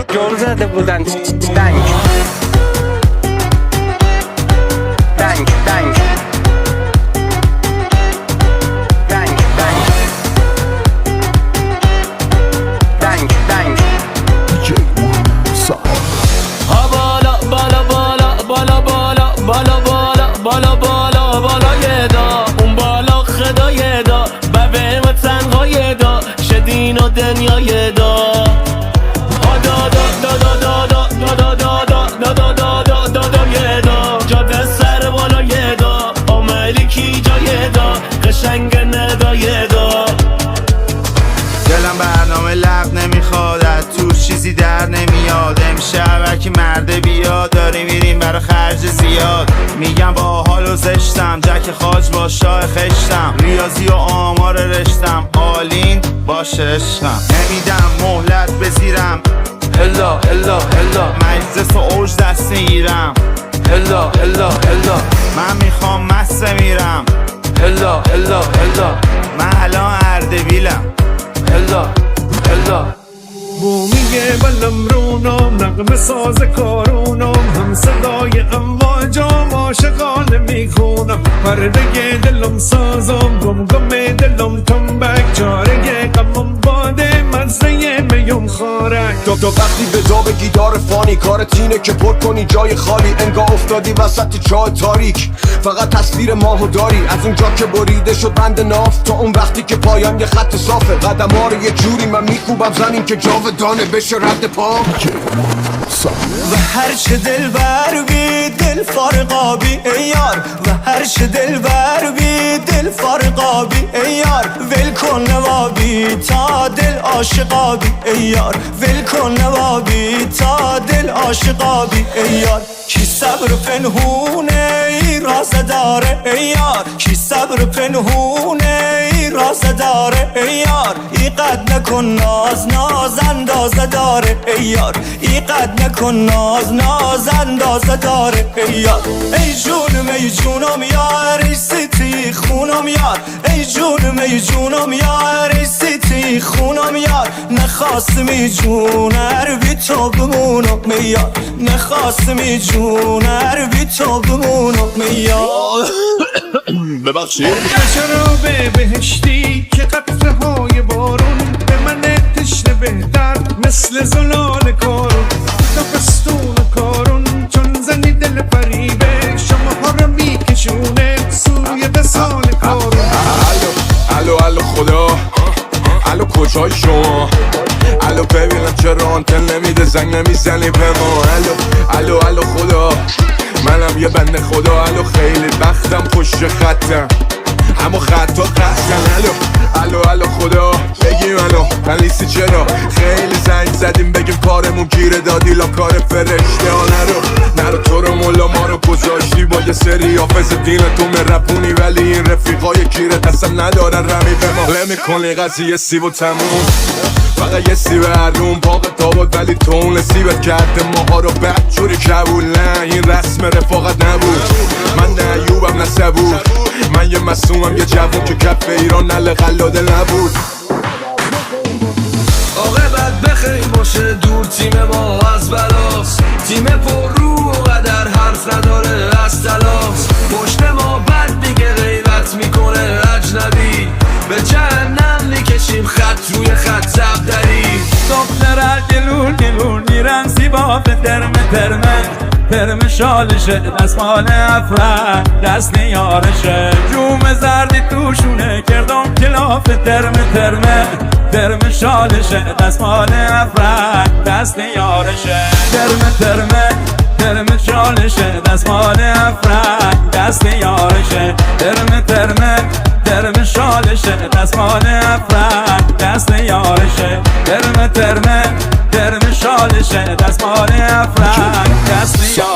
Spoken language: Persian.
جون زده بودن دنگ دنگ دنگ دنگ دنگ دنگ دنگ ها بالا بالا بالا بالا بالا بالا بالا بالا بالا بالا یه دا اون بالا خدای دا ببه و تنهای دا شدین و دنیای دا ها دا دا دا دا دا دا دا دا دا دا دا دا دا دا یه دا جاده سر بالا یه دا آمریکی جای دا قشنگ ندای دا دلم برنامه لب نمیخواد از توش چیزی در نمیاد امشب هرکی مرده بیاد داری میریم برا خرج زیاد میگم با حال و زشتم جک خاج با شاه خشتم ریاضی و آمار رشتم آلین باشه عشقم نمیدم مهلت بزیرم هلا هلا هلا مجلس و اوج دست میگیرم هلا هلا هلا من میخوام مسته میرم هلا هلا هلا من الان اردبیلم هلا هلا بو میگه بلم رونم نغمه ساز کارونم هم صدای امواجام عاشقانه میخونم پرده دلم سازم گم گم دلم تنبک چاره غمم باده مزه میم خارک تو وقتی به داب گیدار فانی کارت اینه که پر کنی جای خالی انگاه افتادی وسط چاه تاریک فقط تصویر ماهو داری از اونجا که بریده شد بند ناف تا اون وقتی که پایان یه خط صافه قدم ها رو یه جوری من میکوبم زنین که جاودانه بشه رد پا و هر چه دل بر بی دل فارقابی ای یار و هر چه دل بر بی دل فارقابی ای یار ول کن نوابی تا دل عاشقابی ای یار ول کن نوابی تا دل عاشقابی ای یار کی صبر پنهونه ای راز داره ای یار کی صبر پنهونه ای راز داره ای یار ای قد نکن ناز ناز اندازه داره ای یار ای قد نکن ناز ناز اندازه داره ای یار ای جونم ای جونم یار ای سیتی خونم یار ای جونم ای جونم یار ای سیتی خونم یار نخواستمی جونر بی تو بمونم یار نخواستمی جونر بی تو بمونم یار ببخشید چرا به بهشتی که قطره های بارون به من تشنه بهتر مثل زلال کارون تفستون کارون چون زنی دل فریبه شما ها رو میکشونه سوی دسال کارون الو الو خدا الو کجای شما الو ببینم چرا آنتن نمیده زنگ نمیزنی به ما الو الو الو خدا منم یه بنده خدا الو خیلی وقتم پشت خطم اما خطا قصدن الو الو خدا بگی منو من لیستی چرا خیلی زنگ زدیم بگیم کارمون گیره دادی لا کار فرشته ها نرو تو رو مولا ما رو گذاشتی با یه سری حافظ دین تو مرپونی ولی این رفیقای گیره دستم ندارن رمی به ما لمی کنی قضیه سیب و تموم فقط یه سیب هرون باقی تابد ولی تو اون سیبت کرده ماها رو بد جوری کبول نه این رسم رفاقت نبود من نه ایوبم نه سبود من یه مسومم یه جوون که کف ایران نل قلاده نبود عاقبت بخیر باشه دور تیم ما از بلاست تیم پر رو و قدر حرف نداره از تلاس پشت ما بد میگه غیبت میکنه اجنبی به جهنم میکشیم خط روی خط زبدری دختر گلون گلون میرن زیبا به ترمه شالشه دستمال افرد دست نیارشه جوم زردی توشونه کردم کلاف ترمه شالشه دستمال افرد دست نیارشه ترمه شالشه دستمال افرد دست نیارشه ترمه شالشه دستمال افرد دست نیارشه ترمه شالشه دستمال افرد دست نیارشه